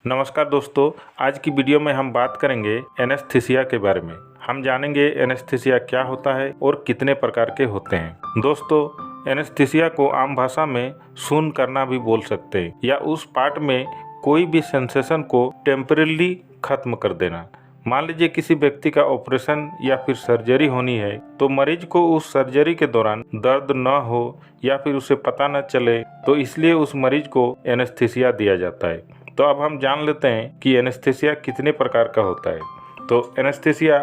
नमस्कार दोस्तों, आज की वीडियो में हम बात करेंगे एनेस्थीसिया के बारे में। हम जानेंगे एनेस्थीसिया क्या होता है और कितने प्रकार के होते हैं। दोस्तों, एनेस्थीसिया को आम भाषा में शून्य करना भी बोल सकते हैं या उस पार्ट में कोई भी सेंसेशन को टेम्परेली खत्म कर देना। मान लीजिए किसी व्यक्ति का ऑपरेशन या फिर सर्जरी होनी है तो मरीज को उस सर्जरी के दौरान दर्द न हो या फिर उसे पता न चले, तो इसलिए उस मरीज को एनेस्थीसिया दिया जाता है। तो अब हम जान लेते हैं कि एनेस्थीसिया कितने प्रकार का होता है। तो एनेस्थीसिया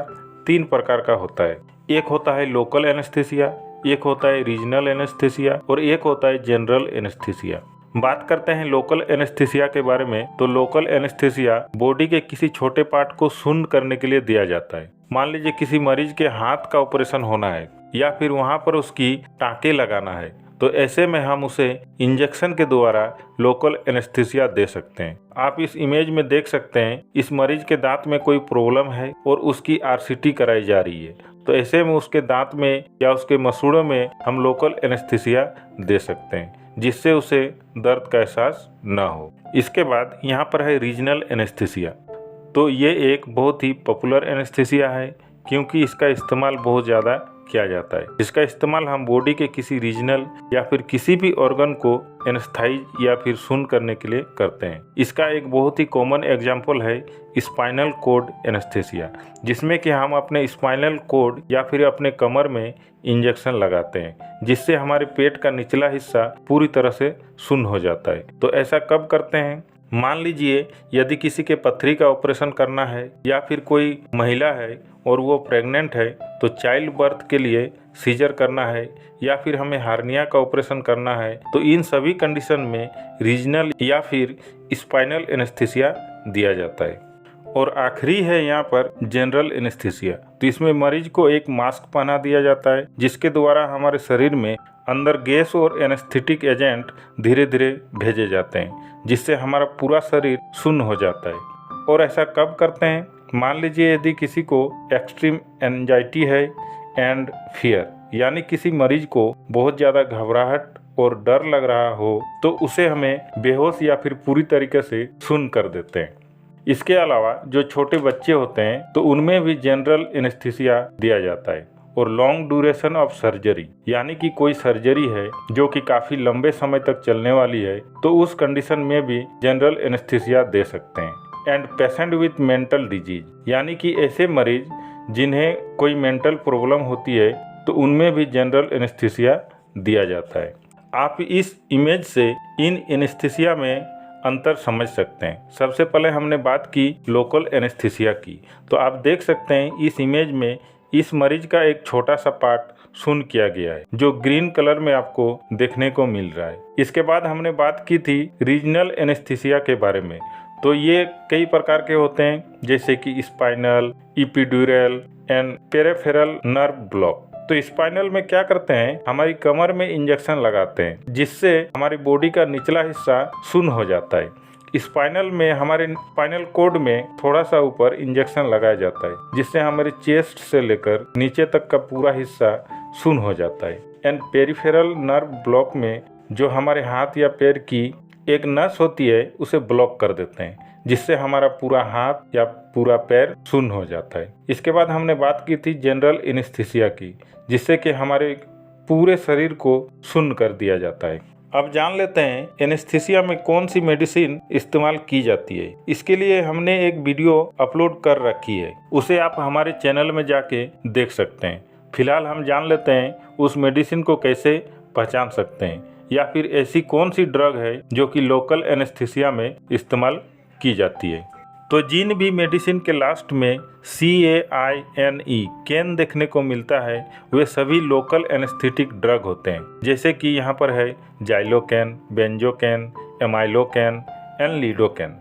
3 प्रकार का होता है। एक होता है लोकल एनेस्थीसिया, एक होता है रीजनल एनेस्थीसिया और एक होता है जनरल एनेस्थीसिया। बात करते हैं लोकल एनेस्थीसिया के बारे में। तो लोकल एनेस्थीसिया बॉडी के किसी छोटे पार्ट को शून्य करने के लिए दिया जाता है। मान लीजिए किसी मरीज के हाथ का ऑपरेशन होना है या फिर वहाँ पर उसकी टाँके लगाना है, तो ऐसे में हम उसे इंजेक्शन के द्वारा लोकल एनेस्थीसिया दे सकते हैं। आप इस इमेज में देख सकते हैं, इस मरीज के दांत में कोई प्रॉब्लम है और उसकी आरसीटी कराई जा रही है, तो ऐसे में उसके दांत में या उसके मसूड़ों में हम लोकल एनेस्थीसिया दे सकते हैं, जिससे उसे दर्द का एहसास न हो। इसके बाद यहाँ पर है रीजनल एनेस्थीसिया। तो ये एक बहुत ही पॉपुलर एनेस्थीसिया है क्योंकि इसका इस्तेमाल बहुत ज़्यादा किया जाता है। इसका इस्तेमाल हम बॉडी के किसी रीजनल या फिर किसी भी ऑर्गन को एनेस्थाइज या फिर शून्य करने के लिए करते हैं। इसका एक बहुत ही कॉमन एग्जांपल है स्पाइनल कॉर्ड एनेस्थीसिया, जिसमें कि हम अपने स्पाइनल कॉर्ड या फिर अपने कमर में इंजेक्शन लगाते हैं, जिससे हमारे पेट का निचला हिस्सा पूरी तरह से शून्य हो जाता है। तो ऐसा कब करते हैं? मान लीजिए यदि किसी के पथरी का ऑपरेशन करना है या फिर कोई महिला है और वो प्रेग्नेंट है, तो चाइल्ड बर्थ के लिए सीजर करना है या फिर हमें हार्निया का ऑपरेशन करना है, तो इन सभी कंडीशन में रीजनल या फिर स्पाइनल एनेस्थीसिया दिया जाता है। और आखिरी है यहाँ पर जनरल एनेस्थीसिया। तो इसमें मरीज को एक मास्क पहना दिया जाता है, जिसके द्वारा हमारे शरीर में अंदर गैस और एनेस्थेटिक एजेंट धीरे धीरे भेजे जाते हैं, जिससे हमारा पूरा शरीर शून्य हो जाता है। और ऐसा कब करते हैं? मान लीजिए यदि किसी को एक्सट्रीम एंजाइटी है एंड फियर, यानी किसी मरीज को बहुत ज़्यादा घबराहट और डर लग रहा हो, तो उसे हमें बेहोश या फिर पूरी तरीके से शून्य कर देते हैं। इसके अलावा जो छोटे बच्चे होते हैं तो उनमें भी जनरल एनेस्थीसिया दिया जाता है। और लॉन्ग ड्यूरेशन ऑफ सर्जरी, यानी कि कोई सर्जरी है जो कि काफ़ी लंबे समय तक चलने वाली है, तो उस कंडीशन में भी जनरल एनेस्थीसिया दे सकते हैं। And patient with mental disease, यानी कि ऐसे मरीज जिन्हें कोई मेंटल प्रॉब्लम होती है, तो उनमें भी जनरल एनेस्थीसिया दिया जाता है। आप इस इमेज से इन एनेस्थीसिया में अंतर समझ सकते हैं। सबसे पहले हमने बात की लोकल एनेस्थीसिया की, तो आप देख सकते हैं इस इमेज में इस मरीज का एक छोटा सा पार्ट शून्य किया गया है, जो ग्रीन कलर में आपको देखने को मिल रहा है। इसके बाद हमने बात की थी रीजनल एनेस्थीसिया के बारे में। तो ये कई प्रकार के होते हैं, जैसे कि spinal, epidural and peripheral nerve block. तो स्पाइनल में क्या करते हैं, हमारी कमर में इंजेक्शन लगाते हैं, जिससे हमारी बॉडी का निचला हिस्सा शून्य हो जाता है। स्पाइनल में हमारे स्पाइनल कॉर्ड में थोड़ा सा ऊपर इंजेक्शन लगाया जाता है, जिससे हमारे चेस्ट से लेकर नीचे तक का पूरा हिस्सा शून्य हो जाता है। एंड पेरिफेरल नर्व ब्लॉक में जो हमारे हाथ या पैर की एक नस होती है उसे ब्लॉक कर देते हैं, जिससे हमारा पूरा हाथ या पूरा पैर शून्य हो जाता है। इसके बाद हमने बात की थी जनरल एनेस्थीसिया की, जिससे कि हमारे पूरे शरीर को शून्य कर दिया जाता है। अब जान लेते हैं एनेस्थीसिया में कौन सी मेडिसिन इस्तेमाल की जाती है। इसके लिए हमने एक वीडियो अपलोड कर रखी है, उसे आप हमारे चैनल में जाके देख सकते हैं। फिलहाल हम जान लेते हैं उस मेडिसिन को कैसे पहचान सकते हैं, या फिर ऐसी कौन सी ड्रग है जो कि लोकल एनेस्थीसिया में इस्तेमाल की जाती है। तो जिन भी मेडिसिन के लास्ट में CAINE कैन देखने को मिलता है, वे सभी लोकल एनेस्थेटिक ड्रग होते हैं, जैसे कि यहाँ पर है जाइलोकैन, बेंजोकैन, एमाइलोकैन एंड लिडोकैन।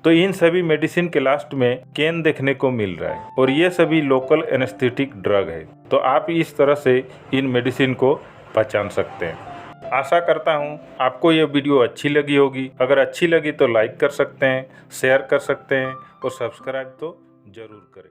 तो इन सभी मेडिसिन के लास्ट में कैन देखने को मिल रहा है और ये सभी लोकल एनेस्थेटिक ड्रग है। तो आप इस तरह से इन मेडिसिन को पहचान सकते हैं। आशा करता हूँ आपको ये वीडियो अच्छी लगी होगी। अगर अच्छी लगी तो लाइक कर सकते हैं, शेयर कर सकते हैं और सब्सक्राइब तो ज़रूर करें।